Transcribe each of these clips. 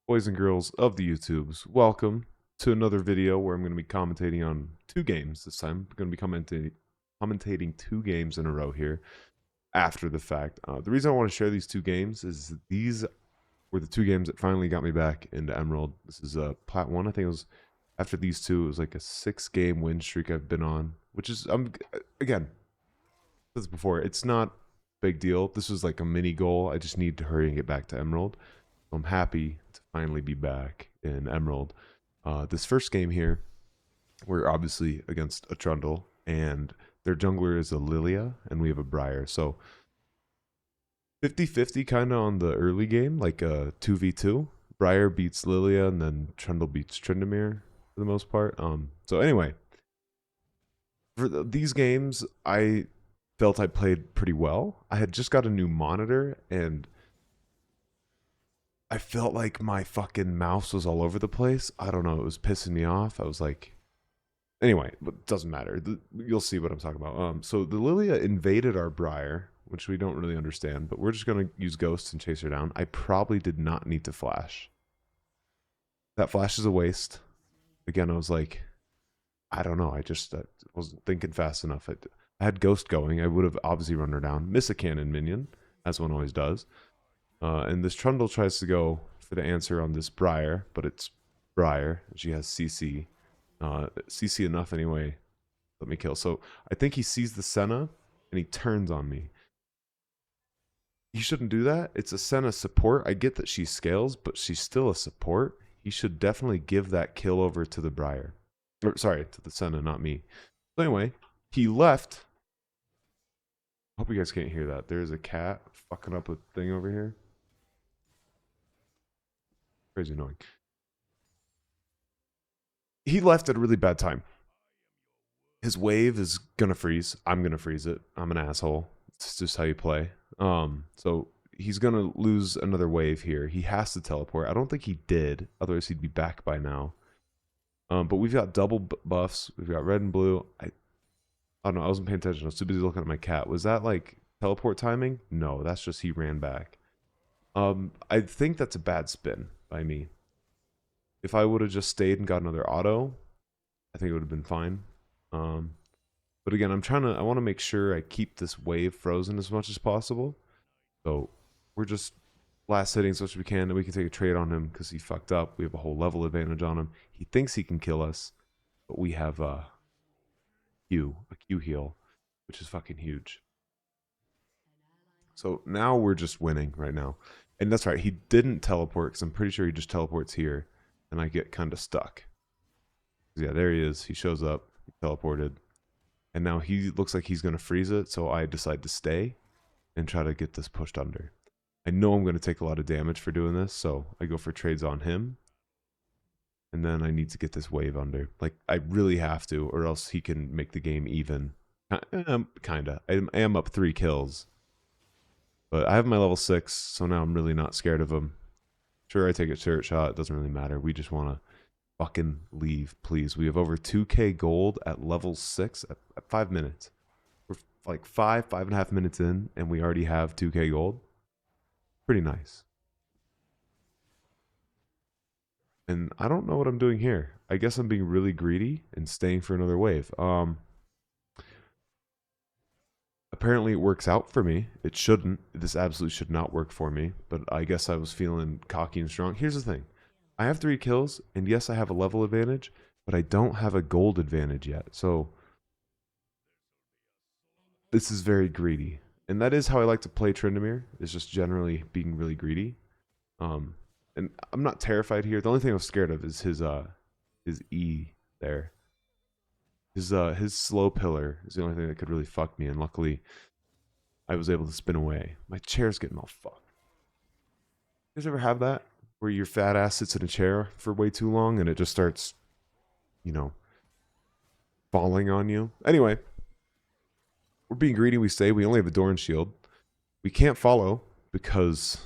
Boys and girls of the YouTubes, welcome to another video where I'm going to be commentating on two games this time. I'm going to be commentating two games in a row here after the fact. The reason I want to share these two games is these were the two games that finally got me back into Emerald. This is Plat 1. I think it was after these two. It was like a 6-game win streak I've been on, which is, again, as before, it's not a big deal. This was like a mini goal. I just need to hurry and get back to Emerald. I'm happy to finally be back in Emerald. This first game here, we're obviously against a Trundle, and their jungler is a Lilia, and we have a Briar. So 50-50 kind of on the early game, like a 2v2. Briar beats Lilia, and then Trundle beats Tryndamere for the most part. So anyway, for these games, I felt I played pretty well. I had just got a new monitor, and I felt like my fucking mouse was all over the place. I don't know. It was pissing me off. I was like, anyway, but it doesn't matter. You'll see what I'm talking about. So the Lilia invaded our Briar, which we don't really understand, but we're just going to use Ghosts and chase her down. I probably did not need to flash. That flash is a waste. Again, I was like, I don't know. I just wasn't thinking fast enough. I had Ghost going. I would have obviously run her down. Miss a cannon minion, as one always does. And this Trundle tries to go for the answer on this Briar, but it's Briar. She has CC. CC enough anyway. Let me kill. So I think he sees the Senna, and he turns on me. He shouldn't do that. It's a Senna support. I get that she scales, but she's still a support. He should definitely give that kill over to the Briar. Or, sorry, to the Senna, not me. So anyway, he left. I hope you guys can't hear that. There's a cat fucking up a thing over here. Crazy annoying. He left at a really bad time. His wave is gonna freeze. I'm gonna freeze it. I'm an asshole. It's just how you play. So he's gonna lose another wave here. He has to teleport. I don't think he did. Otherwise he'd be back by now. But we've got double buffs. We've got red and blue. I don't know. I wasn't paying attention. I was too busy looking at my cat. Was that like teleport timing? No, that's just he ran back. I think that's a bad spin by me. If I would have just stayed and got another auto, I think it would have been fine. But again, I want to make sure I keep this wave frozen as much as possible. So we're just last hitting as much as we can, and we can take a trade on him because he fucked up. We have a whole level advantage on him. He thinks he can kill us, but we have a Q heal, which is fucking huge. So now we're just winning right now. And that's right, he didn't teleport because I'm pretty sure he just teleports here, and I get kind of stuck. Yeah, there he is. He shows up. He teleported. And now he looks like he's going to freeze it, so I decide to stay and try to get this pushed under. I know I'm going to take a lot of damage for doing this, so I go for trades on him. And then I need to get this wave under. Like, I really have to, or else he can make the game even. Kinda. I am up 3 kills. But I have my level 6, so now I'm really not scared of him. Sure, I take a turret shot. It doesn't really matter. We just want to fucking leave, please. We have over 2k gold at level 6 at 5 minutes. We're like 5.5 minutes in, and we already have 2k gold. Pretty nice. And I don't know what I'm doing here. I guess I'm being really greedy and staying for another wave. Apparently it works out for me. It shouldn't. This absolutely should not work for me. But I guess I was feeling cocky and strong. Here's the thing. I have 3 kills, and yes, I have a level advantage, but I don't have a gold advantage yet. So this is very greedy. And that is how I like to play Tryndamere, is just generally being really greedy. And I'm not terrified here. The only thing I was scared of is his E there. His slow pillar is the only thing that could really fuck me, and luckily I was able to spin away. My chair's getting all fucked. You guys ever have that? Where your fat ass sits in a chair for way too long and it just starts, you know, falling on you? Anyway, we're being greedy, we say. We only have a Doran shield. We can't follow because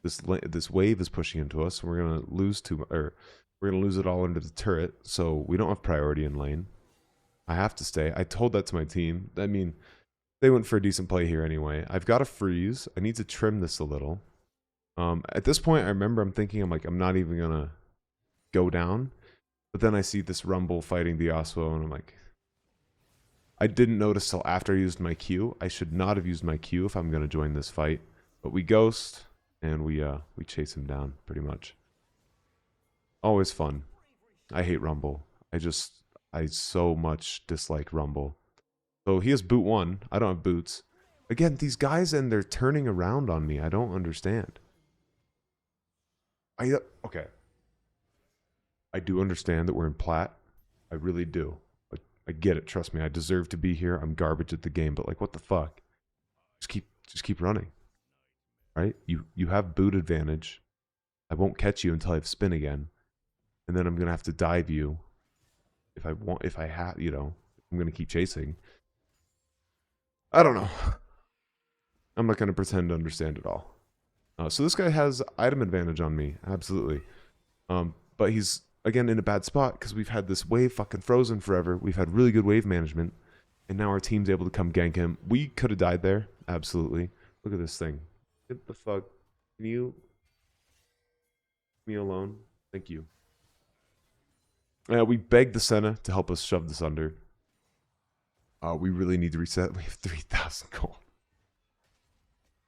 this wave is pushing into us, and we're gonna lose we're gonna lose it all under the turret, so we don't have priority in lane. I have to stay. I told that to my team. I mean, they went for a decent play here anyway. I've got to freeze. I need to trim this a little. At this point, I remember I'm thinking, I'm like, I'm not even gonna go down. But then I see this Rumble fighting the Yasuo, and I'm like, I didn't notice till after I used my Q. I should not have used my Q if I'm gonna join this fight. But we ghost, and we chase him down, pretty much. Always fun. I hate Rumble. I so much dislike Rumble. So he has boot 1. I don't have boots. Again, these guys, and they're turning around on me. I don't understand. Okay. I do understand that we're in plat. I really do. I get it. Trust me. I deserve to be here. I'm garbage at the game, but like, what the fuck? Just keep running. Right? You have boot advantage. I won't catch you until I have spin again, and then I'm gonna have to dive you. If I have, I'm gonna keep chasing. I don't know. I'm not gonna pretend to understand it all. So this guy has item advantage on me, absolutely. But he's again in a bad spot because we've had this wave fucking frozen forever. We've had really good wave management, and now our team's able to come gank him. We could have died there, absolutely. Look at this thing. Get the fuck. Can you leave me alone? Thank you. We begged the Senna to help us shove this under. We really need to reset. We have 3,000 gold.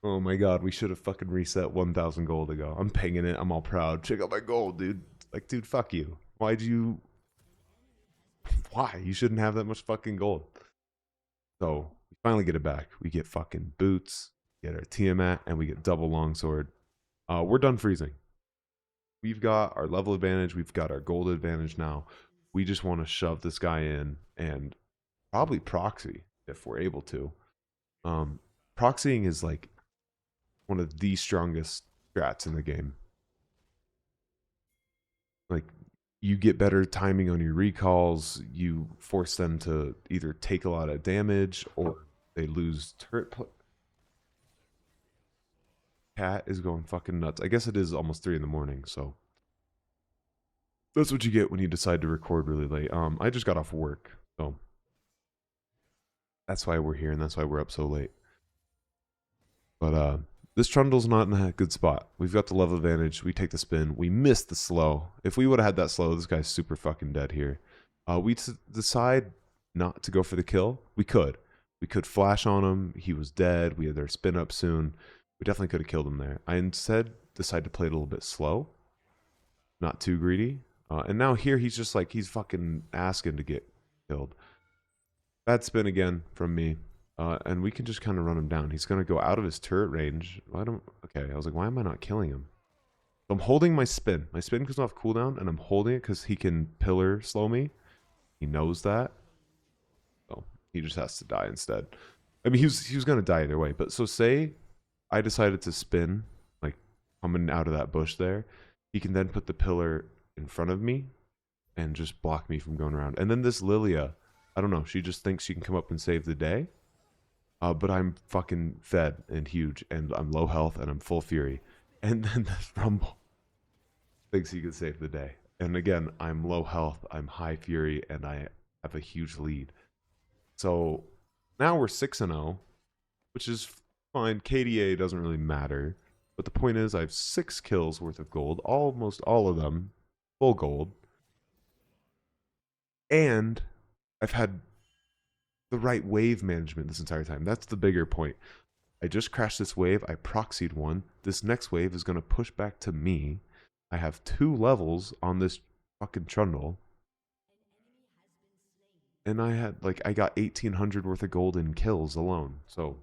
Oh my god, we should have fucking reset 1,000 gold ago. I'm pinging it. I'm all proud. Check out my gold, dude. Like, dude, fuck you. Why'd you... Why? You shouldn't have that much fucking gold. So, we finally get it back. We get fucking boots, get our Tiamat, and we get double longsword. We're done freezing. We've got our level advantage. We've got our gold advantage now. We just want to shove this guy in and probably proxy if we're able to. Proxying is like one of the strongest strats in the game. Like, you get better timing on your recalls. You force them to either take a lot of damage or they lose turret. Cat is going fucking nuts. I guess it is almost 3 in the morning, so that's what you get when you decide to record really late. I just got off work, so that's why we're here and that's why we're up so late. But this Trundle's not in a good spot. We've got the level advantage. We take the spin. We miss the slow. If we would have had that slow, this guy's super fucking dead here. We decide not to go for the kill. We could. We could flash on him. He was dead. We had our spin up soon. We definitely could have killed him there. I instead decided to play it a little bit slow. Not too greedy. And now here he's just like, he's fucking asking to get killed. Bad spin again from me. And we can just kind of run him down. He's going to go out of his turret range. Okay, I was like, why am I not killing him? So I'm holding my spin. My spin goes off cooldown, and I'm holding it because he can pillar slow me. He knows that. So he just has to die instead. I mean, he was going to die either way. But so say I decided to spin, like coming out of that bush there. He can then put the pillar in front of me and just block me from going around. And then this Lilia, I don't know, she just thinks she can come up and save the day. But I'm fucking fed and huge, and I'm low health, and I'm full fury. And then this Rumble thinks he can save the day. And again, I'm low health, I'm high fury, and I have a huge lead. So now we're 6-0, which is fine. KDA doesn't really matter. But the point is, I have 6 kills worth of gold, almost all of them full gold. And I've had the right wave management this entire time. That's the bigger point. I just crashed this wave. I proxied one. This next wave is going to push back to me. I have 2 levels on this fucking Trundle. And I got 1,800 worth of gold in kills alone. So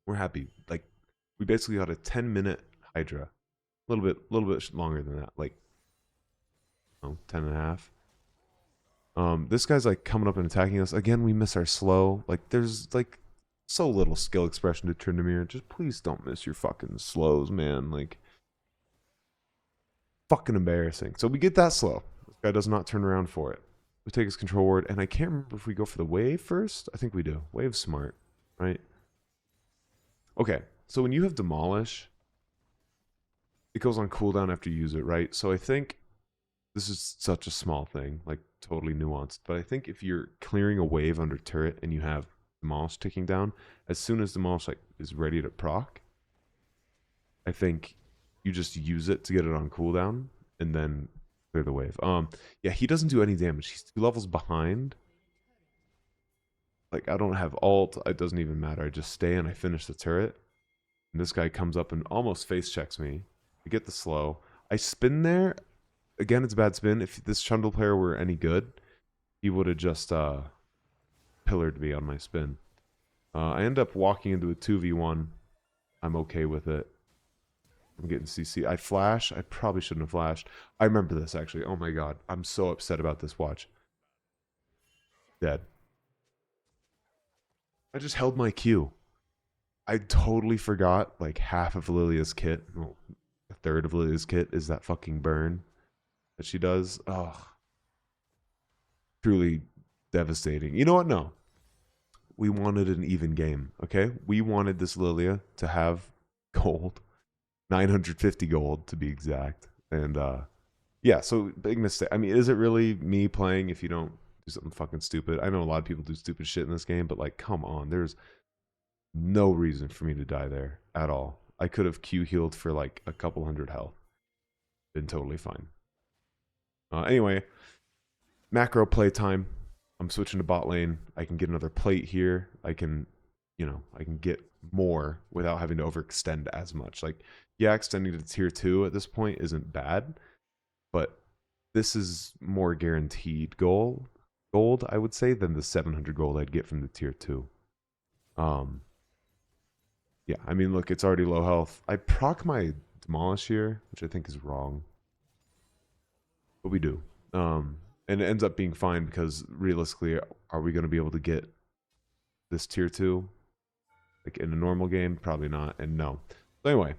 we're happy. Like, we basically got a 10-minute Hydra. A little bit longer than that. Like, 10 and a half. This guy's like coming up and attacking us. Again, we miss our slow. Like, there's like so little skill expression to Tryndamere. Just please don't miss your fucking slows, man. Like, fucking embarrassing. So we get that slow. This guy does not turn around for it. We take his control ward, and I can't remember if we go for the wave first. I think we do. Wave's smart, right? Okay, so when you have Demolish, it goes on cooldown after you use it, right? So I think this is such a small thing, like totally nuanced. But I think if you're clearing a wave under turret and you have Demolish ticking down, as soon as Demolish is ready to proc, I think you just use it to get it on cooldown and then clear the wave. Yeah, he doesn't do any damage. He's 2 levels behind. Like, I don't have ult. It doesn't even matter. I just stay and I finish the turret. And this guy comes up and almost face checks me. I get the slow. I spin there. Again, it's a bad spin. If this Trundle player were any good, he would have just pillared me on my spin. I end up walking into a 2v1. I'm okay with it. I'm getting CC. I flash. I probably shouldn't have flashed. I remember this, actually. Oh my god. I'm so upset about this. Watch. Dead. I just held my Q. I totally forgot, like, half of Lilia's kit. Well, a third of Lilia's kit is that fucking burn that she does. Ugh. Truly devastating. You know what? No. We wanted an even game, okay? We wanted this Lilia to have gold. 950 gold, to be exact. And, yeah, so big mistake. I mean, is it really me playing if you don't do something fucking stupid? I know a lot of people do stupid shit in this game, but, like, come on. There's no reason for me to die there at all. I could have Q healed for, like, a couple hundred health. Been totally fine. Anyway, macro playtime. I'm switching to bot lane. I can get another plate here. I can, you know, I can get more without having to overextend as much. Like, yeah, extending to tier 2 at this point isn't bad, but this is more guaranteed gold, I would say, than the 700 gold I'd get from the tier 2. Yeah, I mean, look, it's already low health. I proc my demolish here, which I think is wrong, but we do. And it ends up being fine because realistically, are we going to be able to get this tier 2 like in a normal game? Probably not. And no. So anyway,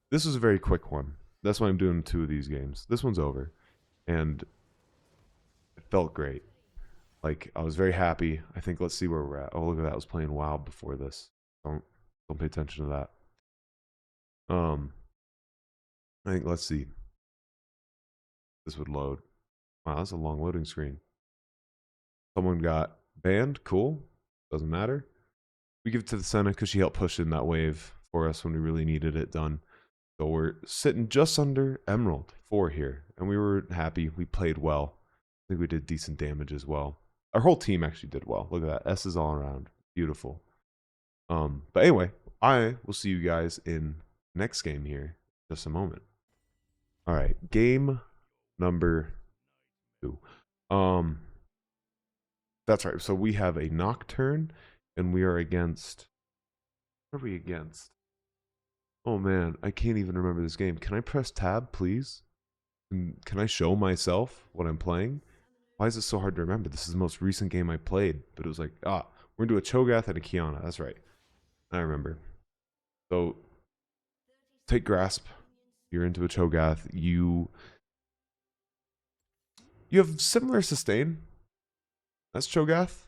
this was a very quick one. That's why I'm doing 2 of these games. This one's over, and it felt great. Like, I was very happy. I think, let's see where we're at. Oh, look at that. I was playing WoW before this. Don't pay attention to that. I think, let's see. This would load. Wow, that's a long loading screen. Someone got banned. Cool. Doesn't matter. We give it to the Senna because she helped push in that wave for us when we really needed it done. So we're sitting just under Emerald 4 here. And we were happy. We played well. I think we did decent damage as well. Our whole team actually did well. Look at that. S's all around. Beautiful. But anyway, I will see you guys in next game here in just a moment. All right. Game number 2. That's right. So we have a Nocturne, and we are against. What are we against? Oh man, I can't even remember this game. Can I press tab, please? Can I show myself what I'm playing? Why is it so hard to remember? This is the most recent game I played, but it was like, we're gonna do a Cho'Gath and a Kiana. That's right. I remember. So take Grasp. You're into a Cho'Gath. You have similar sustain. That's Cho'Gath.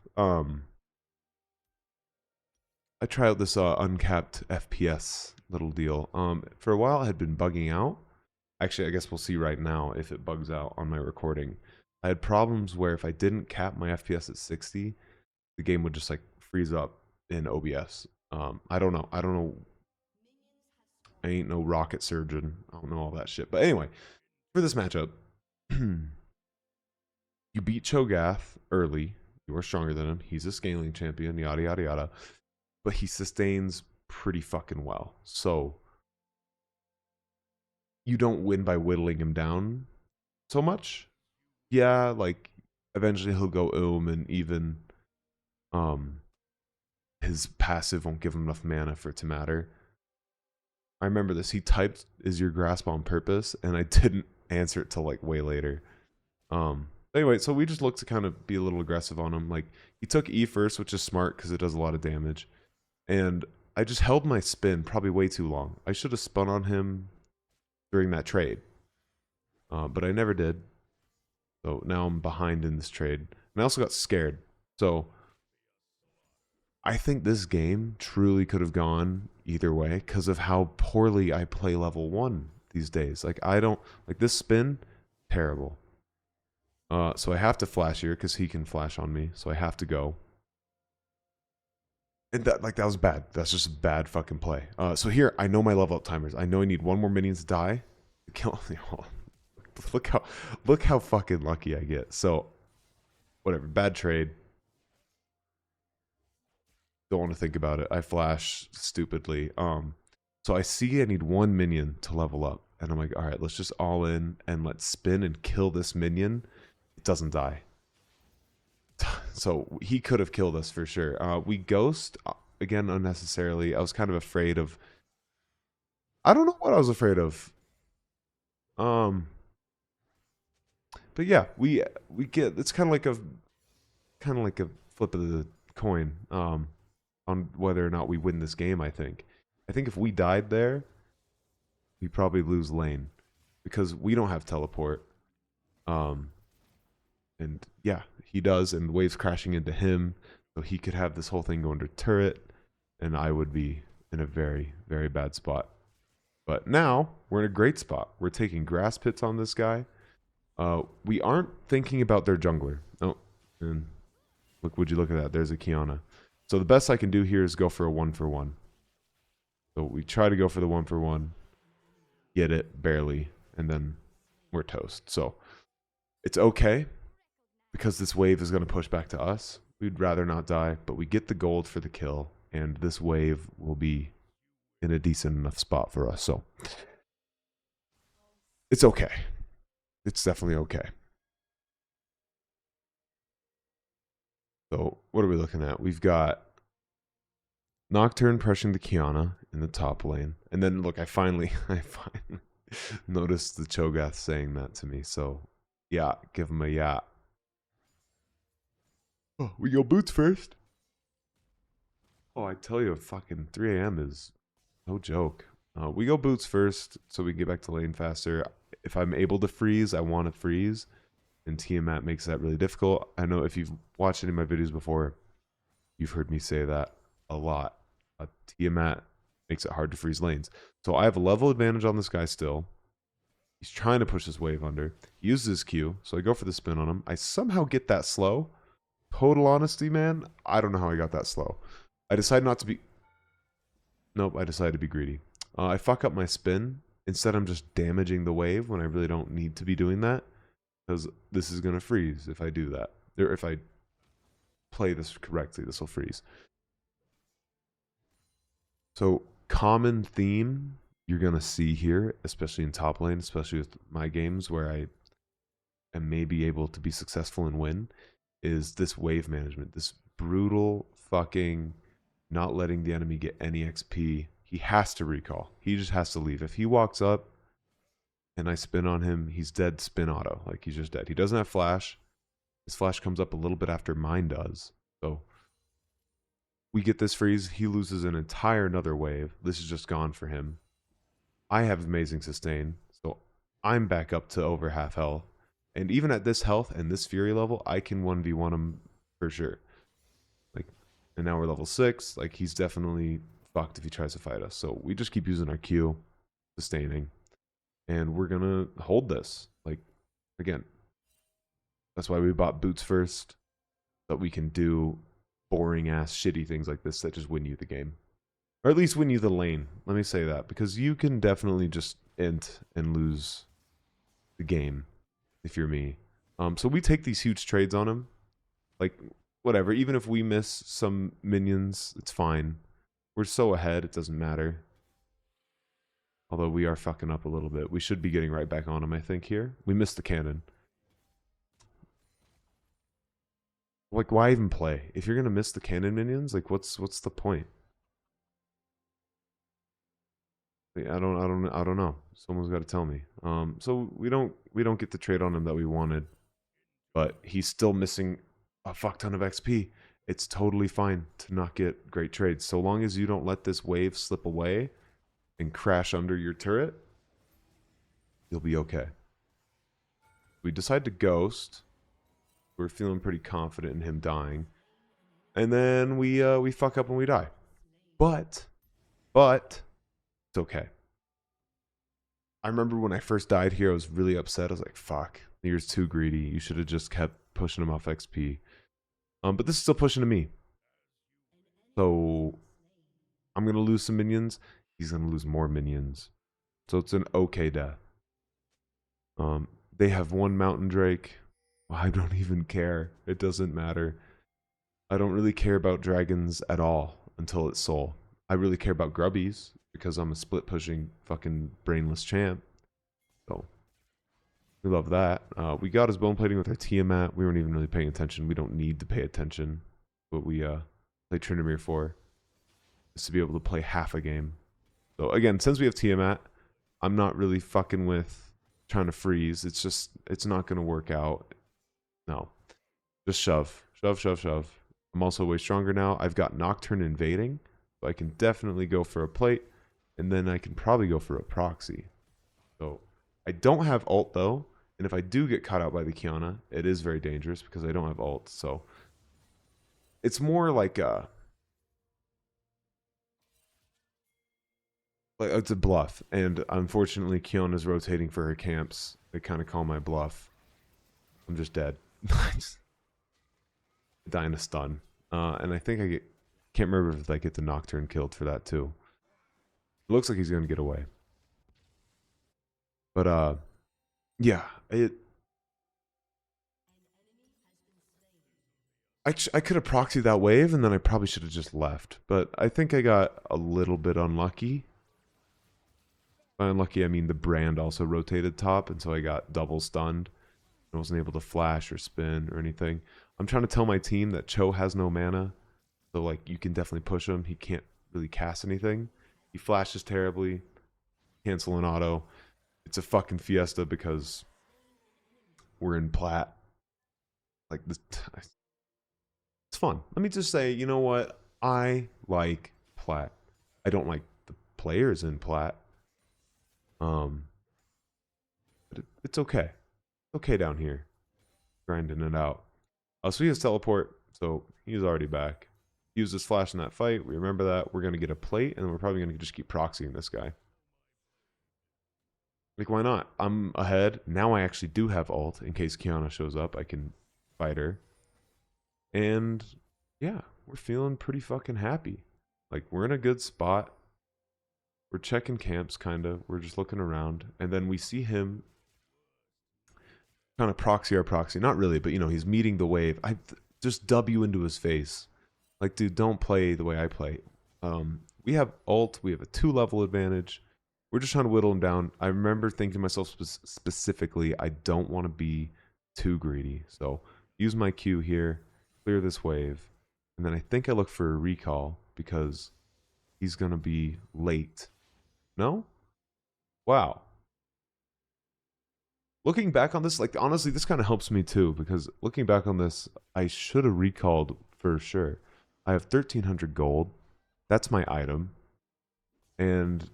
I tried out this uncapped FPS little deal. For a while, it had been bugging out. Actually, I guess we'll see right now if it bugs out on my recording. I had problems where if I didn't cap my FPS at 60, the game would just like freeze up in OBS. I don't know. I ain't no rocket surgeon. I don't know all that shit. But anyway, for this matchup, you beat Cho'Gath early. You are stronger than him. He's a scaling champion, yada, yada, yada. But he sustains pretty fucking well. So you don't win by whittling him down so much. Yeah, like eventually he'll go and even his passive won't give him enough mana for it to matter. I remember this. He typed, "Is your grasp on purpose?" And I didn't answer it till like way later. Anyway, so we just looked to kind of be a little aggressive on him. Like, he took E first, which is smart because it does a lot of damage. And I just held my spin probably way too long. I should have spun on him during that trade. But I never did. So now I'm behind in this trade. And I also got scared. So I think this game truly could have gone either way because of how poorly I play level 1 these days. Like, I don't... Like, this spin, terrible. So I have to flash here because he can flash on me. So I have to go. And that was bad. That's just a bad fucking play. So here, I know my level up timers. I know I need one more minion to die. Kill. Look how fucking lucky I get. So whatever. Bad trade. Don't want to think about it. I flash stupidly. So I see I need one minion to level up, and I'm like, all right, let's just all in and let's spin and kill this minion. It doesn't die. So he could have killed us for sure. We ghost again unnecessarily. I was kind of afraid of. I don't know what I was afraid of. But yeah, we get it's kind of like a flip of the coin on whether or not we win this game. I think if we died there, we probably lose lane because we don't have teleport. And yeah, he does, and waves crashing into him, so he could have this whole thing go under turret, and I would be in a very, very bad spot. But now we're in a great spot. We're taking grass pits on this guy. We aren't thinking about their jungler. Oh, and would you look at that? There's a Kiana. So the best I can do here is go for a 1-for-1. So we try to go for the 1-for-1, get it barely, and then we're toast. So it's okay because this wave is going to push back to us. We'd rather not die, but we get the gold for the kill, and this wave will be in a decent enough spot for us. So it's okay. It's definitely okay. So what are we looking at? We've got Nocturne pressuring the Kiana in the top lane. And then look, I finally noticed the Cho'Gath saying that to me. So yeah, give him a yeah. Oh, we go boots first. Oh, I tell you, fucking 3 a.m. is no joke. We go boots first so we can get back to lane faster. If I'm able to freeze, I want to freeze. And Tiamat makes that really difficult. I know if you've watched any of my videos before, you've heard me say that a lot. Tiamat makes it hard to freeze lanes. So I have a level advantage on this guy still. He's trying to push his wave under. He uses his Q, so I go for the spin on him. I somehow get that slow. Total honesty, man, I don't know how I got that slow. I decide not to be... Nope, I decided to be greedy. I fuck up my spin. Instead, I'm just damaging the wave when I really don't need to be doing that. Because this is going to freeze if I do that. Or if I play this correctly, this will freeze. So, common theme you're going to see here, especially in top lane, especially with my games where I am maybe able to be successful and win, is this wave management. This brutal fucking not letting the enemy get any XP. He has to recall. He just has to leave. If he walks up and I spin on him, he's dead spin auto. Like, he's just dead. He doesn't have flash. His flash comes up a little bit after mine does. So we get this freeze. He loses an entire another wave. This is just gone for him. I have amazing sustain. So I'm back up to over half health. And even at this health and this fury level, I can 1v1 him for sure. Like, and now we're level 6. Like, he's definitely fucked if he tries to fight us. So we just keep using our Q, sustaining. And we're going to hold this. Like, again, that's why we bought boots first. That we can do boring ass shitty things like this that just win you the game. Or at least win you the lane. Let me say that. Because you can definitely just int and lose the game if you're me. So we take these huge trades on him. Like, whatever. Even if we miss some minions, it's fine. We're so ahead, it doesn't matter. Although we are fucking up a little bit. We should be getting right back on him, I think, here. We missed the cannon. Like, why even play? If you're gonna miss the cannon minions, like, what's the point? Like, I don't know. Someone's got to tell me. So we don't get the trade on him that we wanted, but he's still missing a fuck ton of XP. It's totally fine to not get great trades so long as you don't let this wave slip away and crash under your turret. You'll be okay. We decide to ghost. We're feeling pretty confident in him dying, and then we fuck up and we die. But it's okay. I remember when I first died here, I was really upset. I was like, fuck, you're too greedy. You should have just kept pushing him off XP. But this is still pushing to me. So I'm going to lose some minions. He's going to lose more minions. So it's an okay death. They have one Mountain Drake. I don't even care. It doesn't matter. I don't really care about dragons at all until it's soul. I really care about grubbies because I'm a split pushing fucking brainless champ. So we love that. We got his bone plating with our Tiamat. We weren't even really paying attention. We don't need to pay attention. What we play Tryndamere for is to be able to play half a game. So again, since we have Tiamat, I'm not really fucking with trying to freeze. It's just, it's not going to work out. No. Just shove. Shove, shove, shove. I'm also way stronger now. I've got Nocturne invading, so I can definitely go for a plate, and then I can probably go for a proxy. So I don't have ult though, and if I do get caught out by the Kiana, it is very dangerous because I don't have ult. So it's more like it's a bluff, and unfortunately Kiana's rotating for her camps. They kind of call my bluff. I'm just dead. Die in a stun. And I think can't remember if I get the Nocturne killed for that too. It looks like he's gonna get away. But yeah, I could have proxied that wave and then I probably should have just left. But I think I got a little bit unlucky. By unlucky, I mean the brand also rotated top, and so I got double stunned. I wasn't able to flash or spin or anything. I'm trying to tell my team that Cho has no mana. So, like, you can definitely push him. He can't really cast anything. He flashes terribly. Cancel an auto. It's a fucking fiesta because we're in plat. Like, this, it's fun. Let me just say, you know what? I like plat. I don't like the players in plat. But it's okay. Okay down here. Grinding it out. So he has teleport, so he's already back. He used his flash in that fight. We remember that. We're going to get a plate, and then we're probably going to just keep proxying this guy. Like, why not? I'm ahead. Now I actually do have ult. In case Kiana shows up, I can fight her. And, yeah, we're feeling pretty fucking happy. Like, we're in a good spot. We're checking camps, kind of. We're just looking around. And then we see him kind of proxy our proxy. Not really, but, you know, he's meeting the wave. I just W into his face. Like, dude, don't play the way I play. We have ult. We have a 2-level advantage. We're just trying to whittle him down. I remember thinking to myself specifically, I don't want to be too greedy. So use my Q here, clear this wave. And then I think I look for a recall because he's going to be late. No? Wow. Looking back on this, like, honestly, this kind of helps me too, because looking back on this, I should have recalled for sure. I have 1,300 gold. That's my item. And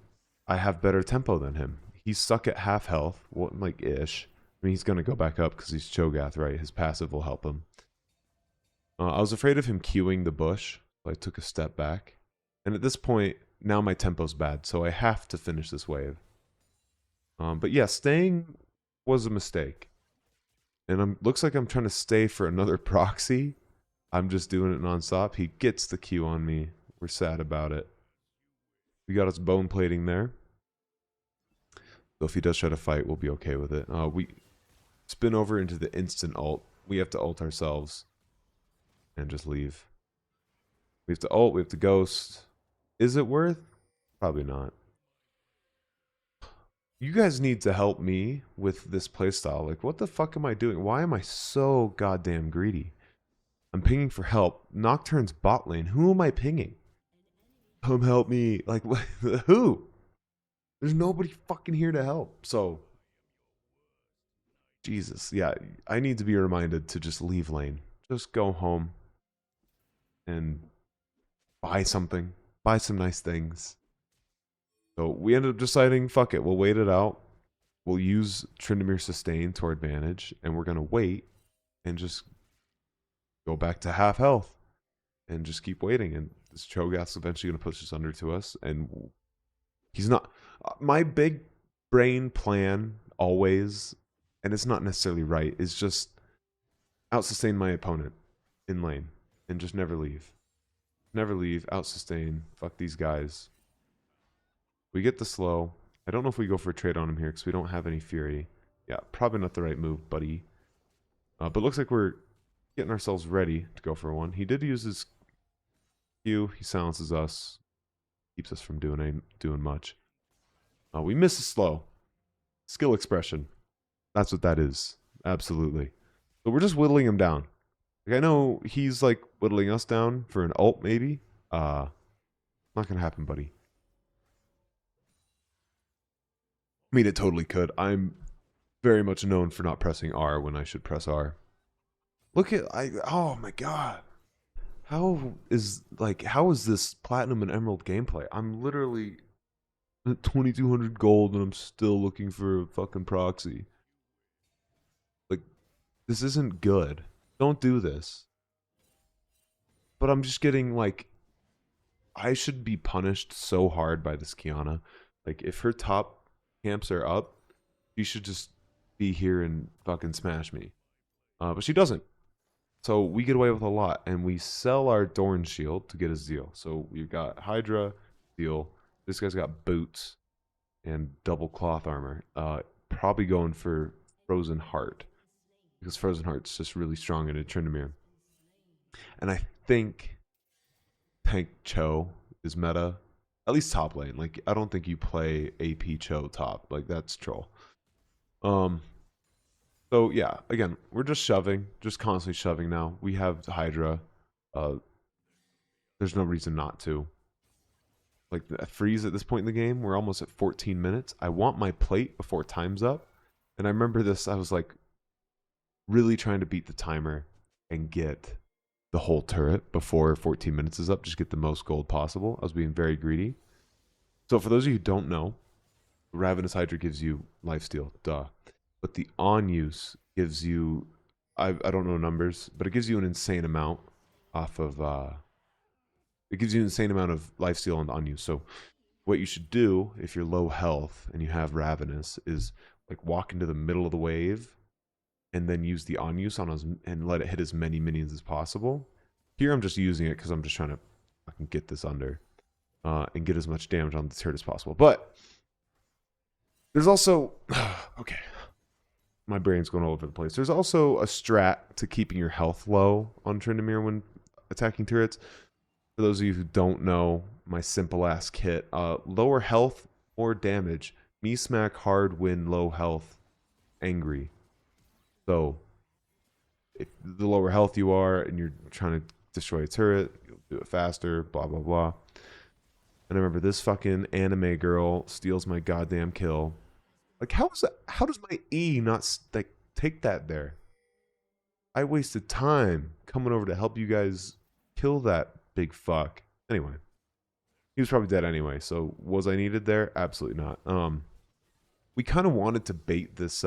I have better tempo than him. He's stuck at half health, like ish. I mean, he's going to go back up because he's Cho'Gath, right? His passive will help him. I was afraid of him queuing the bush, so I took a step back. And at this point, now my tempo's bad, so I have to finish this wave. But yeah, staying was a mistake. And looks like I'm trying to stay for another proxy. I'm just doing it nonstop. He gets the Q on me. We're sad about it. We got us bone plating there. So if he does try to fight, we'll be okay with it. We spin over into the instant ult. We have to ult ourselves. And just leave. We have to ult. We have to ghost. Is it worth? Probably not. You guys need to help me with this playstyle. Like, what the fuck am I doing? Why am I so goddamn greedy? I'm pinging for help. Nocturne's bot lane. Who am I pinging? Come help me. Like, who? There's nobody fucking here to help. So, Jesus. Yeah, I need to be reminded to just leave lane. Just go home and buy something. Buy some nice things. So we ended up deciding, fuck it, we'll wait it out. We'll use Tryndamere Sustain to our advantage, and we're going to wait and just go back to half health and just keep waiting. And this Cho'Gath's eventually going to push us under to us, and he's not... my big brain plan always, and it's not necessarily right, is just out-sustain my opponent in lane and just never leave. Never leave. Out sustain. Fuck these guys. We get the slow. I don't know if we go for a trade on him here because we don't have any fury. Yeah, probably not the right move, buddy. But looks like we're getting ourselves ready to go for one. He did use his Q. He silences us. Keeps us from doing much. We miss a slow. Skill expression. That's what that is. Absolutely. So we're just whittling him down. Like, I know he's like whittling us down for an ult maybe. Not gonna happen, buddy. I mean, it totally could. I'm very much known for not pressing R when I should press R. Look at oh my god. How is this platinum and emerald gameplay? I'm literally at 2200 gold and I'm still looking for a fucking proxy. Like, this isn't good. Don't do this. But I'm just getting like, I should be punished so hard by this Kiana. Like, if her top camps are up, she should just be here and fucking smash me. But she doesn't. So we get away with a lot, and we sell our Dorn shield to get a Zeal. So we've got Hydra, Zeal. This guy's got boots and double cloth armor. Probably going for Frozen Heart, because Frozen Heart's just really strong in a Tryndamere. And I think Tank Cho is meta, at least top lane. Like, I don't think you play AP Cho top. Like, that's troll. So yeah, again, we're just shoving, just constantly shoving now. We have Hydra. There's no reason not to. Like, the freeze at this point in the game, we're almost at 14 minutes. I want my plate before time's up. And I remember this, I was like really trying to beat the timer and get the whole turret before 14 minutes is up. Just get the most gold possible. I was being very greedy. So for those of you who don't know, Ravenous Hydra gives you lifesteal, duh. But the on use gives you, I don't know numbers, but it gives you an insane amount off of, it gives you an insane amount of lifesteal and on use. So what you should do if you're low health and you have Ravenous is like walk into the middle of the wave and then use the on use on and let it hit as many minions as possible. Here I'm just using it because I'm just trying to fucking get this under and get as much damage on the turret as possible. But there's also, okay. My brain's going all over the place. There's also a strat to keeping your health low on Tryndamere when attacking turrets. For those of you who don't know, my simple ass kit, lower health, more damage. Me smack hard when low health, angry. So, if the lower health you are and you're trying to destroy a turret, you'll do it faster, blah, blah, blah. And I remember this fucking anime girl steals my goddamn kill. Like, how does my E not like take that there? I wasted time coming over to help you guys kill that big fuck. Anyway, he was probably dead anyway. So was I needed there? Absolutely not. We kind of wanted to bait this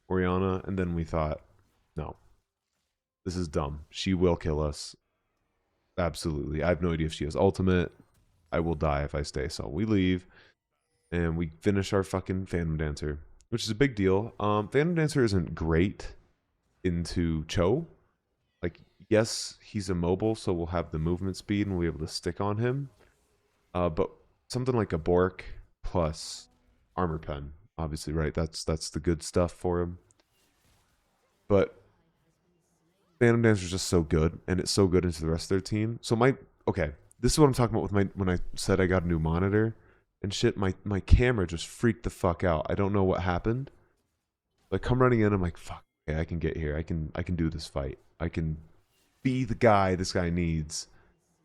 Orianna, and then we thought, no, this is dumb. She will kill us. Absolutely. I have no idea if she has ultimate. I will die if I stay. So we leave. And we finish our fucking Phantom Dancer, which is a big deal. Phantom Dancer isn't great into Cho. Like, yes, he's immobile, so we'll have the movement speed and we'll be able to stick on him. But something like a Bork plus Armor Pen, obviously, right? That's the good stuff for him. But Phantom Dancer is just so good, and it's so good into the rest of their team. So okay, this is what I'm talking about with when I said I got a new monitor. And shit, my camera just freaked the fuck out. I don't know what happened. Like, come running in, I'm like, fuck, okay, I can get here. I can do this fight. I can be the guy this guy needs,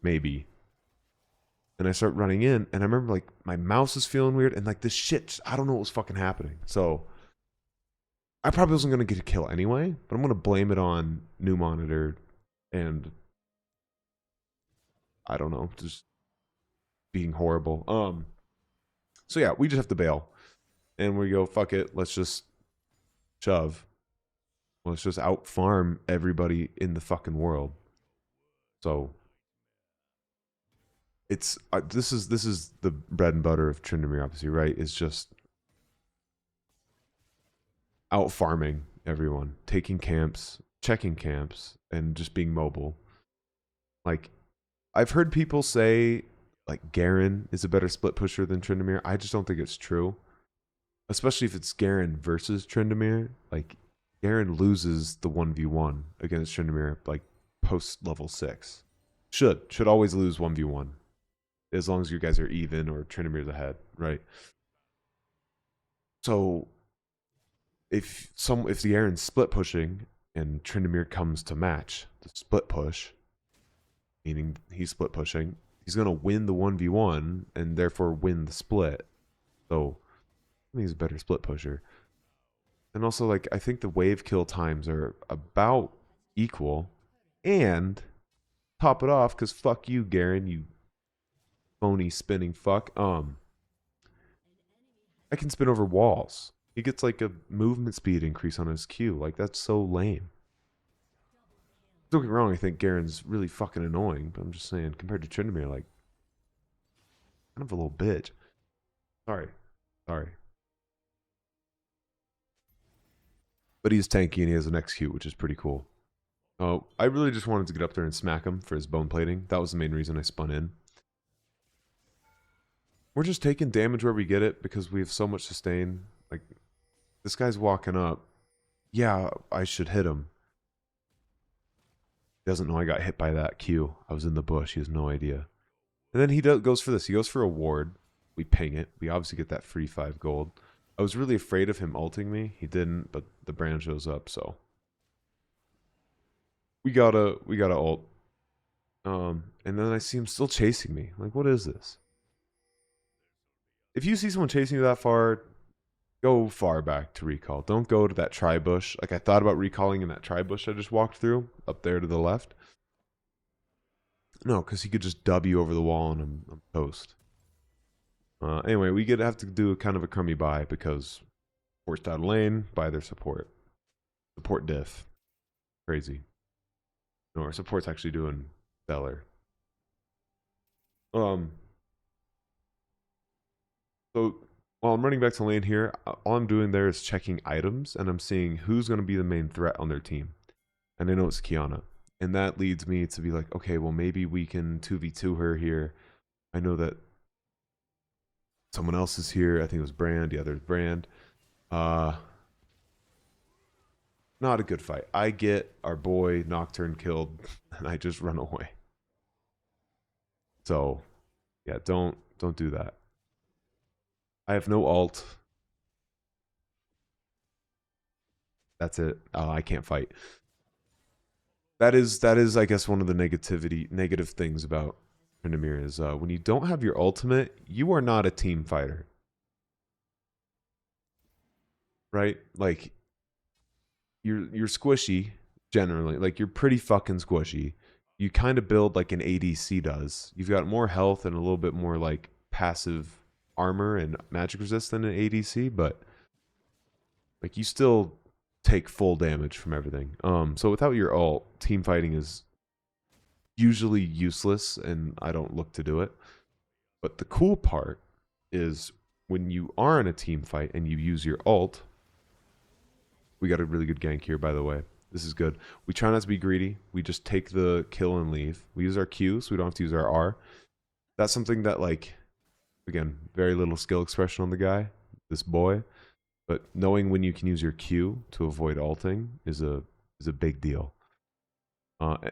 maybe. And I start running in, and I remember, like, my mouse is feeling weird, and, like, this shit, I don't know what was fucking happening. So, I probably wasn't going to get a kill anyway, but I'm going to blame it on new monitor and, I don't know, just being horrible. So yeah, we just have to bail. And we go, fuck it, let's just shove. Let's just out farm everybody in the fucking world. So it's this is the bread and butter of Tryndamere, obviously, right? It's just out farming everyone, taking camps, checking camps, and just being mobile. Like, I've heard people say like Garen is a better split pusher than Tryndamere. I just don't think it's true. Especially if it's Garen versus Tryndamere. Like Garen loses the 1v1 against Tryndamere like post level 6. Should always lose 1v1. As long as you guys are even or Tryndamere's ahead, right? So if the Garen's split pushing and Tryndamere comes to match the split push, meaning he's split pushing, he's gonna win the 1v1 and therefore win the split. So I think he's a better split pusher. And also, like, I think the wave kill times are about equal. And top it off, because fuck you, Garen, you phony spinning fuck. I can spin over walls. He gets like a movement speed increase on his Q. Like, that's so lame. Don't get me wrong, I think Garen's really fucking annoying, but I'm just saying, compared to Tryndamere, like, kind of a little bitch. Sorry. But he's tanky and he has an XQ, which is pretty cool. Oh, I really just wanted to get up there and smack him for his bone plating. That was the main reason I spun in. We're just taking damage where we get it because we have so much sustain. Like, this guy's walking up. Yeah, I should hit him. He doesn't know I got hit by that Q. I was in the bush. He has no idea. And then he goes for this. He goes for a ward. We ping it. We obviously get that free 5 gold. I was really afraid of him ulting me. He didn't, but the brand shows up, so we gotta ult. And then I see him still chasing me. Like, what is this? If you see someone chasing you that far, go far back to recall. Don't go to that tri-bush. Like, I thought about recalling in that tri-bush I just walked through, up there to the left. No, because he could just W over the wall and I'm toast. Anyway, we have to do kind of a crummy buy because forced out of lane, buy their support. Support diff. Crazy. No, our support's actually doing stellar. So while I'm running back to lane here, all I'm doing there is checking items, and I'm seeing who's going to be the main threat on their team. And I know it's Kiana. And that leads me to be like, okay, well, maybe we can 2v2 her here. I know that someone else is here. I think it was Brand. Yeah, there's Brand. Not a good fight. I get our boy Nocturne killed, and I just run away. So, yeah, don't do that. I have no ult. That's it. I can't fight. That is, I guess, one of the negative things about Tryndamere is when you don't have your ultimate, you are not a team fighter. Right? Like, you're squishy, generally. Like, you're pretty fucking squishy. You kind of build like an ADC does. You've got more health and a little bit more, like, passive armor and magic resist than an ADC, but, like, you still take full damage from everything. So without your ult, team fighting is usually useless, and I don't look to do it. But the cool part is when you are in a team fight and you use your ult. We got a really good gank here, by the way. This is good. We try not to be greedy. We just take the kill and leave. We use our Q, so we don't have to use our R. That's something that, like, again, very little skill expression on the guy, this boy. But knowing when you can use your Q to avoid ulting is a big deal.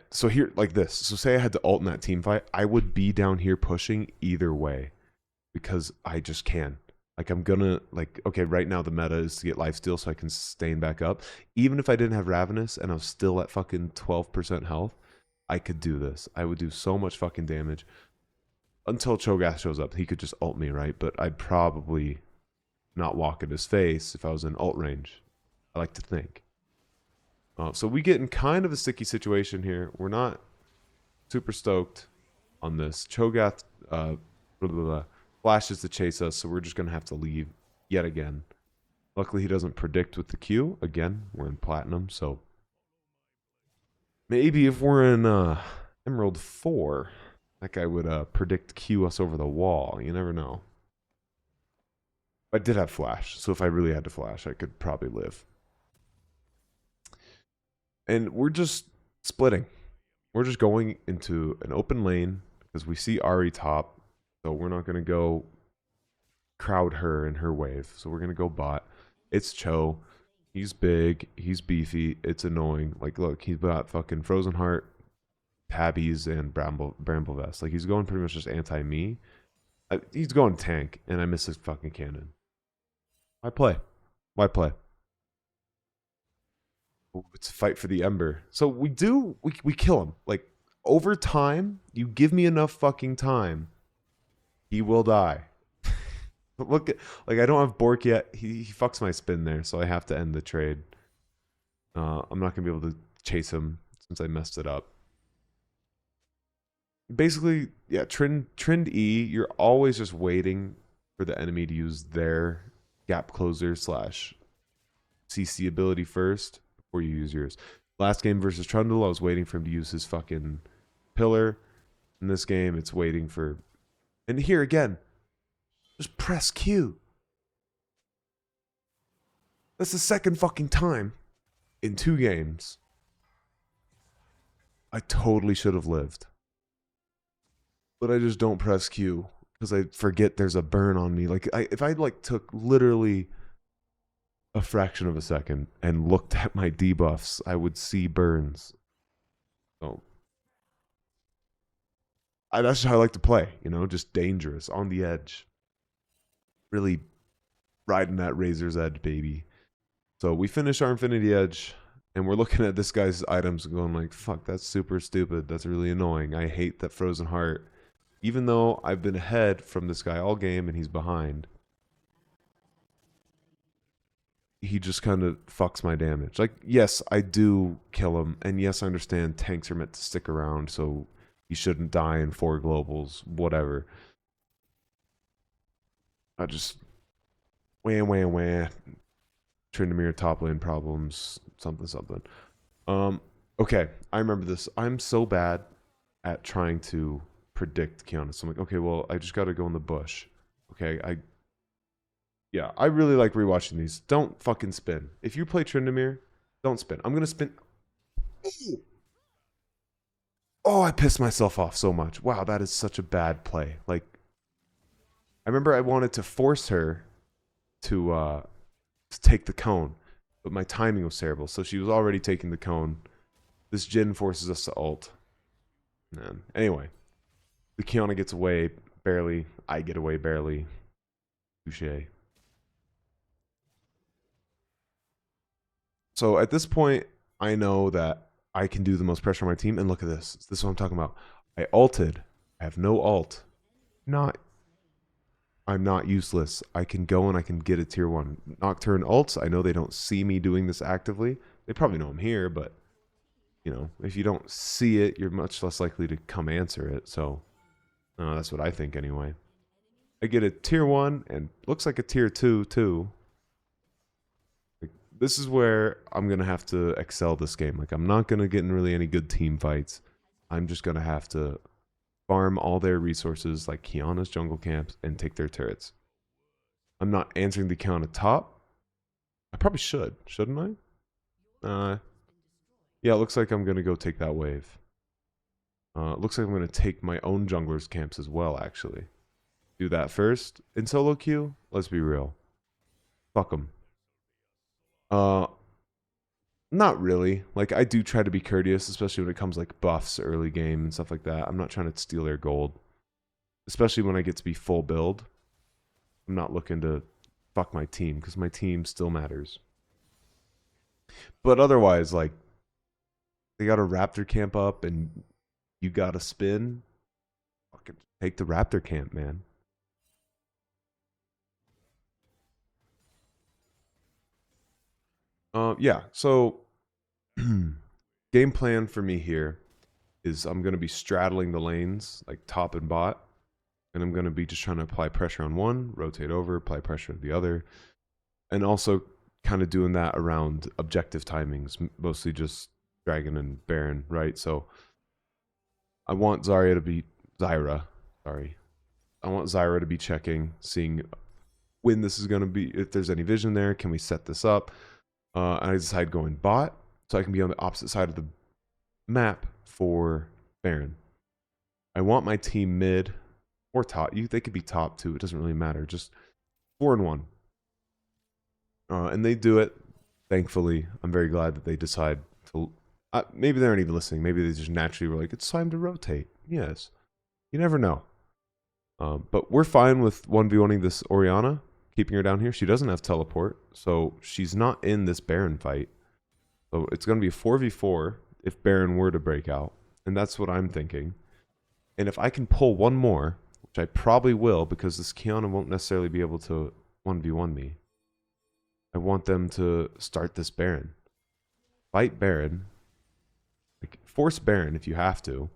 So here, like this. So say I had to ult in that team fight, I would be down here pushing either way because I just can. Like, I'm gonna, like, okay, right now the meta is to get lifesteal so I can sustain back up. Even if I didn't have Ravenous and I was still at fucking 12% health, I could do this. I would do so much fucking damage until Cho'Gath shows up. He could just ult me, right? But I'd probably not walk in his face if I was in ult range. I like to think. So we get in kind of a sticky situation here. We're not super stoked on this. Cho'Gath flashes to chase us, so we're just going to have to leave yet again. Luckily, he doesn't predict with the Q. Again, we're in Platinum, so maybe if we're in Emerald 4, that guy would predict Q us over the wall. You never know. I did have flash, so if I really had to flash, I could probably live. And we're just splitting. We're just going into an open lane. because we see Ari top, so we're not gonna go crowd her in her wave. So we're gonna go bot. It's Cho. He's big. He's beefy. It's annoying. Like, look, he's got fucking Frozen Heart, Tabbies, and Bramble Vest. Like, he's going pretty much just anti me. He's going tank, and I miss his fucking cannon. Why play? Why play? It's a fight for the Ember. So we kill him. Like, over time, you give me enough fucking time, he will die. But look at, like, I don't have Bork yet. He fucks my spin there, so I have to end the trade. I'm not gonna be able to chase him since I messed it up. Basically, yeah, trend E, you're always just waiting for the enemy to use their gap closer / CC ability first before you use yours. Last game versus Trundle, I was waiting for him to use his fucking pillar. In this game, it's waiting for... And here again, just press Q. That's the second fucking time in 2 games. I totally should have lived. But I just don't press Q because I forget there's a burn on me. Like, if I like took literally a fraction of a second and looked at my debuffs, I would see burns. So that's how I like to play, you know, just dangerous, on the edge. Really riding that razor's edge, baby. So we finish our Infinity Edge, and we're looking at this guy's items and going like, fuck, that's super stupid. That's really annoying. I hate that Frozen Heart. Even though I've been ahead from this guy all game and he's behind, he just kind of fucks my damage. Like, yes, I do kill him, and yes, I understand tanks are meant to stick around, so he shouldn't die in 4 globals, whatever. I just... Wah. Tryndamere top lane problems, something. Okay, I remember this. I'm so bad at trying to predict Kiana. So I'm like, okay, well, I just got to go in the bush. Okay, I really like rewatching these. Don't fucking spin. If you play Tryndamere, don't spin. I'm gonna spin. Oh, I pissed myself off so much. Wow, that is such a bad play. Like, I remember I wanted to force her to take the cone, but my timing was terrible. So she was already taking the cone. This Jhin forces us to ult. Man. Anyway, the Kiana gets away barely. I get away barely. Touché. So at this point, I know that I can do the most pressure on my team. And look at this. This is what I'm talking about. I ulted. I have no ult. I'm not useless. I can go and I can get a tier 1. Nocturne ults, I know they don't see me doing this actively. They probably know I'm here, but, you know, if you don't see it, you're much less likely to come answer it. So, that's what I think anyway. I get a tier 1 and looks like a tier 2 too. Like, this is where I'm going to have to excel this game. Like, I'm not going to get in really any good team fights. I'm just going to have to farm all their resources like Kiana's jungle camps and take their turrets. I'm not answering the count at top. I probably should, shouldn't I? Yeah, it looks like I'm going to go take that wave. Looks like I'm going to take my own jungler's camps as well, actually. Do that first. In solo queue, let's be real. Fuck them. Not really. Like, I do try to be courteous, especially when it comes like buffs early game and stuff like that. I'm not trying to steal their gold. Especially when I get to be full build. I'm not looking to fuck my team, because my team still matters. But otherwise, like, they got a Raptor camp up and you got to spin. Fucking take the Raptor camp, man. Yeah, so game plan for me here is I'm going to be straddling the lanes, like top and bot, and I'm going to be just trying to apply pressure on one, rotate over, apply pressure on the other, and also kind of doing that around objective timings, mostly just Dragon and Baron, right? So I want Zyra to be I want Zyra to be checking, seeing when this is going to be, if there's any vision there, can we set this up? And I decide going bot, so I can be on the opposite side of the map for Baron. I want my team mid or top. They could be top too. It doesn't really matter. Just 4-1. And they do it. Thankfully, I'm very glad that they decide to. Maybe they aren't even listening. Maybe they just naturally were like, it's time to rotate. Yes. You never know. But we're fine with 1v1ing this Orianna, keeping her down here. She doesn't have teleport, so she's not in this Baron fight. So it's going to be a 4v4 if Baron were to break out. And that's what I'm thinking. And if I can pull one more, which I probably will, because this Kiana won't necessarily be able to 1v1 me. I want them to start this Baron. Fight Baron. Like, force Baron if you have to.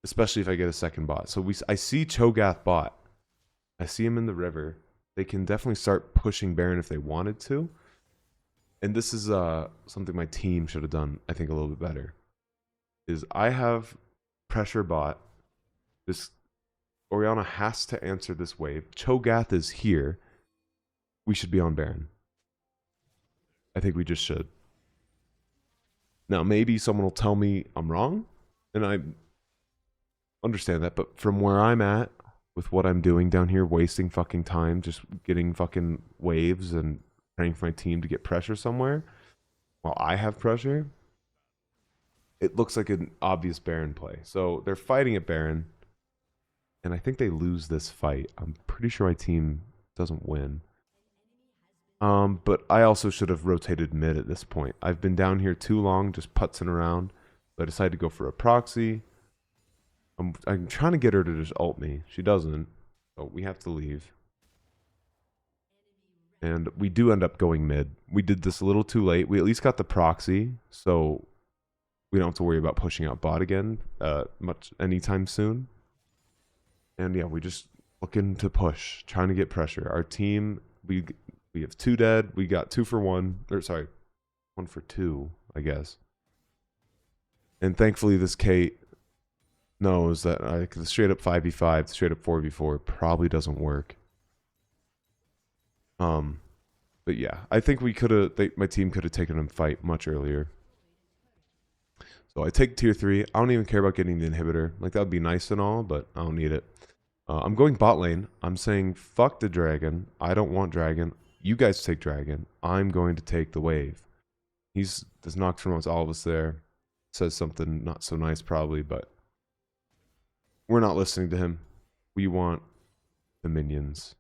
Especially if I get a second bot. So I see Cho'Gath bot. I see him in the river. They can definitely start pushing Baron if they wanted to. And this is something my team should have done, I think, a little bit better. Is I have pressure bot. This Orianna has to answer this wave. Cho'Gath is here. We should be on Baron. I think we just should. Now, maybe someone will tell me I'm wrong. And I understand that. But from where I'm at, with what I'm doing down here, wasting fucking time, just getting fucking waves and praying for my team to get pressure somewhere, while I have pressure, it looks like an obvious Baron play. So they're fighting at Baron. And I think they lose this fight. I'm pretty sure my team doesn't win. But I also should have rotated mid at this point. I've been down here too long, just putzing around. So I decided to go for a proxy. I'm trying to get her to just ult me. She doesn't. So we have to leave. And we do end up going mid. We did this a little too late. We at least got the proxy. So we don't have to worry about pushing out bot again much anytime soon. And yeah, we just looking to push, trying to get pressure. Our team, we have 2 dead. We got 2 for 1. Or sorry, 1 for 2, I guess. And thankfully, this Kate knows that the straight up 5v5, straight up 4v4 probably doesn't work. But yeah, I think we could have. My team could have taken him fight much earlier. So I take tier 3. I don't even care about getting the inhibitor. Like, that would be nice and all, but I don't need it. I'm going bot lane. I'm saying fuck the dragon. I don't want dragon. You guys take dragon. I'm going to take the wave. This Nocturne wants all of us there. Says something not so nice probably, but we're not listening to him. We want the minions.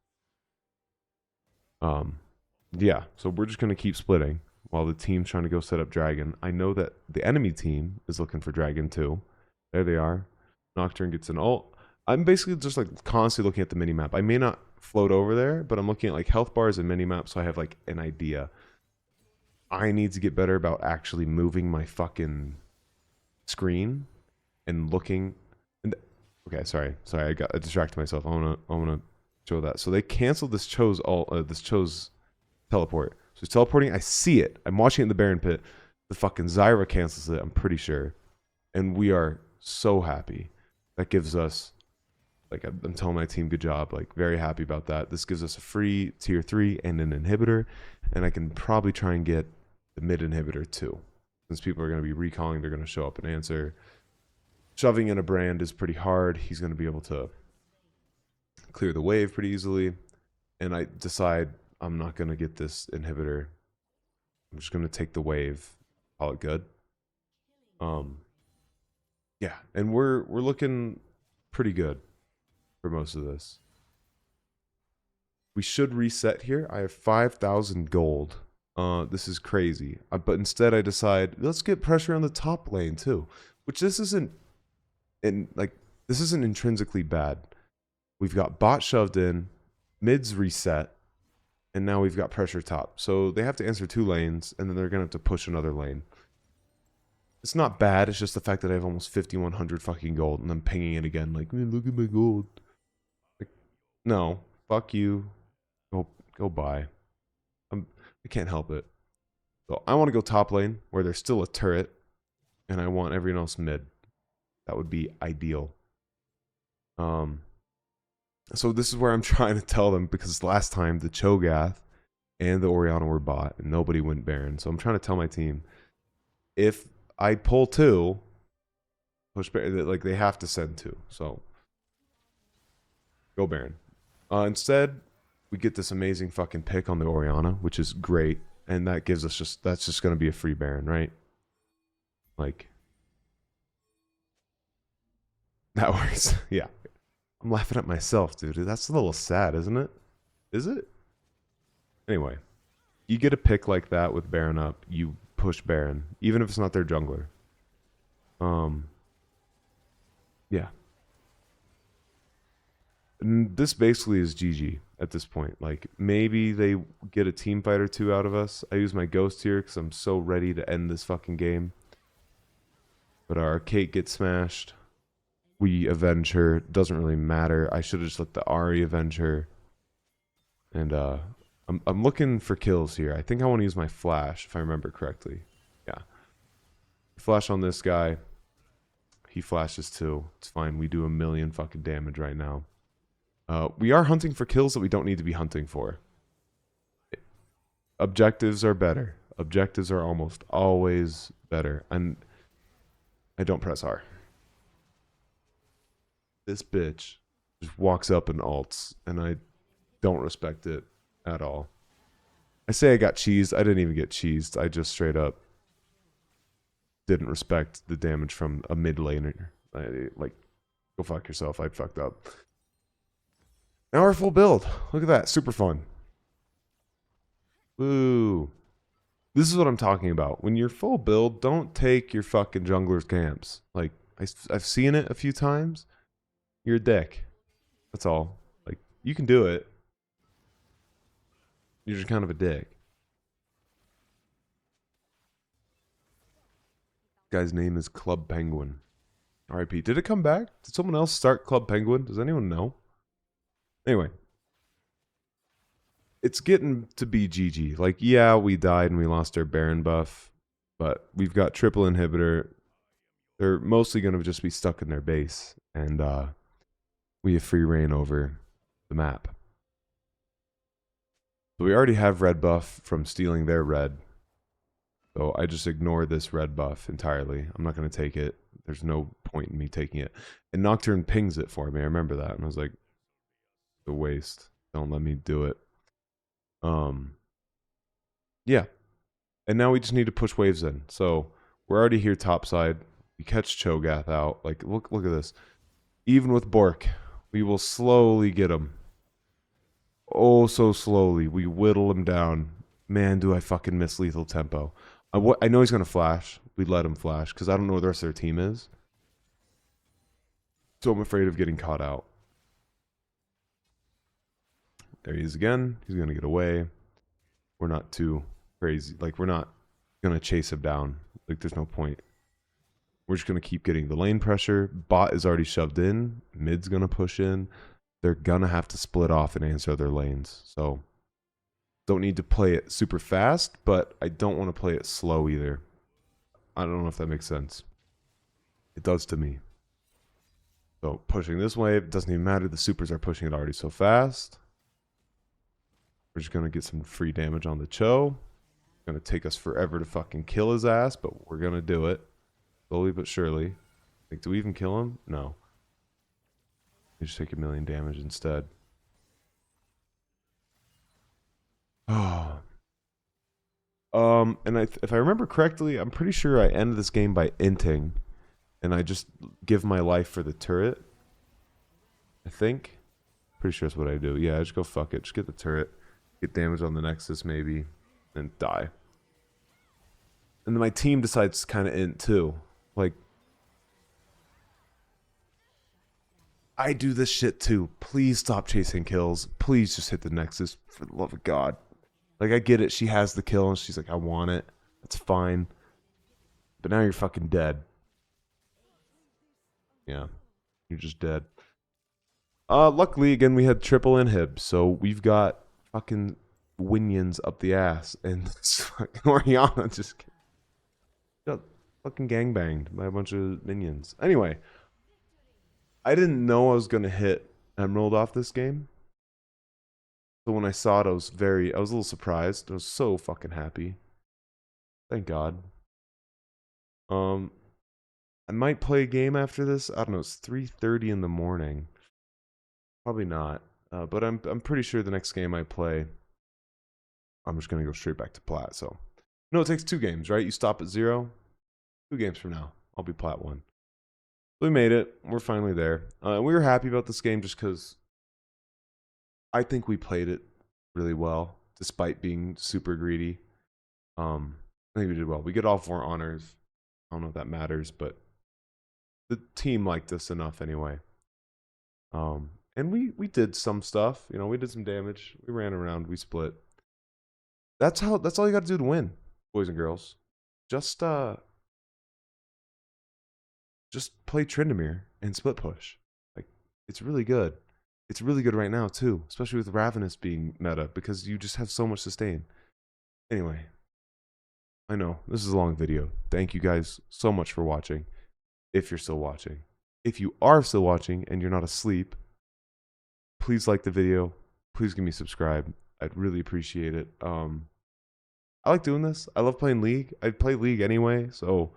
Yeah, so we're just going to keep splitting while the team's trying to go set up dragon. I know that the enemy team is looking for dragon too. There they are. Nocturne gets an ult. I'm basically just like constantly looking at the minimap. I may not float over there, but I'm looking at like health bars and minimap, so I have like an idea. I need to get better about actually moving my fucking screen and looking. Okay, sorry, I distracted myself. I wanna show that. So they canceled this Cho's ult, this Cho's teleport. So he's teleporting. I see it. I'm watching it in the Baron pit. The fucking Zyra cancels it. I'm pretty sure, and we are so happy. That gives us. Like, I'm telling my team, good job. Like, very happy about that. This gives us a free tier 3 and an inhibitor. And I can probably try and get the mid inhibitor too. Since people are going to be recalling, they're going to show up and answer. Shoving in a brand is pretty hard. He's going to be able to clear the wave pretty easily. And I decide I'm not going to get this inhibitor. I'm just going to take the wave. Call it good. Yeah. And we're looking pretty good for most of this. We should reset here. I have 5,000 gold. This is crazy. But instead I decide, let's get pressure on the top lane too. Which this isn't intrinsically bad. We've got bot shoved in, mids reset, and now we've got pressure top. So they have to answer 2 lanes, and then they're gonna have to push another lane. It's not bad, it's just the fact that I have almost 5,100 fucking gold, and I'm pinging it again, like, man, look at my gold. No, fuck you. Go buy. I can't help it. So I want to go top lane where there's still a turret, and I want everyone else mid. That would be ideal. So this is where I'm trying to tell them, because last time the Cho'Gath and the Orianna were bot and nobody went Baron. So I'm trying to tell my team, if I pull 2, push Baron, like they have to send 2. So Go Baron. Instead, we get this amazing fucking pick on the Oriana, which is great. And that gives us that's just going to be a free Baron, right? Like, that works. Yeah. I'm laughing at myself, dude. That's a little sad, isn't it? Is it? Anyway, you get a pick like that with Baron up, you push Baron, even if it's not their jungler. Yeah. And this basically is GG at this point. Like, maybe they get a team fight or two out of us. I use my Ghost here because I'm so ready to end this fucking game. But our Kate gets smashed. We avenge her. Doesn't really matter. I should have just let the Ari avenge her. And I'm looking for kills here. I think I want to use my flash, if I remember correctly. Yeah. Flash on this guy. He flashes too. It's fine. We do 1,000,000 fucking damage right now. We are hunting for kills that we don't need to be hunting for. Objectives are better. Objectives are almost always better. And I don't press R. This bitch just walks up and ults, and I don't respect it at all. I say I got cheesed. I didn't even get cheesed. I just straight up didn't respect the damage from a mid laner. Like, go fuck yourself. I fucked up. Now we're full build. Look at that. Super fun. Woo. This is what I'm talking about. When you're full build, don't take your fucking jungler's camps. Like, I've seen it a few times. You're a dick. That's all. Like, you can do it. You're just kind of a dick. Guy's name is Club Penguin. RIP. Did it come back? Did someone else start Club Penguin? Does anyone know? Anyway. It's getting to be GG. Like, yeah, we died and we lost our Baron buff, but we've got triple inhibitor. They're mostly going to just be stuck in their base, and we have free reign over the map. So we already have red buff from stealing their red. So I just ignore this red buff entirely. I'm not going to take it. There's no point in me taking it. And Nocturne pings it for me. I remember that. And I was like, the waste. Don't let me do it. Yeah. And now we just need to push waves in. So we're already here topside. We catch Cho'Gath out. Like, look at this. Even with Bork, we will slowly get him. Oh, so slowly. We whittle him down. Man, do I fucking miss lethal tempo. I know he's going to flash. We let him flash because I don't know where the rest of their team is. So I'm afraid of getting caught out. There he is again. He's going to get away. We're not too crazy. Like, we're not going to chase him down. Like, there's no point. We're just going to keep getting the lane pressure. Bot is already shoved in. Mid's going to push in. They're going to have to split off and answer their lanes. So, don't need to play it super fast, but I don't want to play it slow either. I don't know if that makes sense. It does to me. So, pushing this wave doesn't even matter. The supers are pushing it already so fast. We're just going to get some free damage on the Cho. It's going to take us forever to fucking kill his ass, but we're going to do it. Slowly but surely. Like, do we even kill him? No. We just take 1,000,000 damage instead. Oh. And if I remember correctly, I'm pretty sure I ended this game by inting. And I just give my life for the turret. I think. Pretty sure that's what I do. Yeah, I just go fuck it. Just get the turret. Get damage on the Nexus maybe. And die. And then my team decides to kind of int too. Like, I do this shit too. Please stop chasing kills. Please just hit the Nexus for the love of God. Like, I get it. She has the kill and she's like, I want it. That's fine. But now you're fucking dead. Yeah. You're just dead. Luckily, again, we had triple inhib. So we've got fucking Winions up the ass. And fucking Oriana just got fucking gangbanged by a bunch of minions. Anyway. I didn't know I was going to hit Emerald off this game. So when I saw it, I was a little surprised. I was so fucking happy. Thank God. I might play a game after this. I don't know. It's 3:30 in the morning. Probably not. But I'm pretty sure the next game I play, I'm just gonna go straight back to plat. So no, it takes 2 games, right? You stop at 0. 2 games from now, I'll be plat 1. So we made it. We're finally there. We were happy about this game just because I think we played it really well, despite being super greedy. I think we did well. We get all 4 honors. I don't know if that matters, but the team liked us enough anyway. And we did some stuff. You know, we did some damage. We ran around. We split. That's all you got to do to win, boys and girls. Just play Tryndamere and split push. Like, it's really good. It's really good right now too, especially with Ravenous being meta because you just have so much sustain. Anyway, I know this is a long video. Thank you guys so much for watching. If you're still watching, if you are still watching and you're not asleep, please like the video. Please give me subscribe. I'd really appreciate it. I like doing this. I love playing League. I play League anyway, so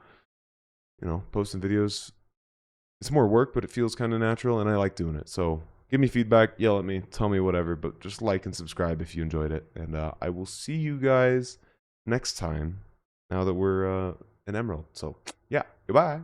you know, posting videos, it's more work, but it feels kind of natural, and I like doing it. So give me feedback, yell at me, tell me whatever, but just like and subscribe if you enjoyed it. And I will see you guys next time now that we're an Emerald. So yeah, goodbye.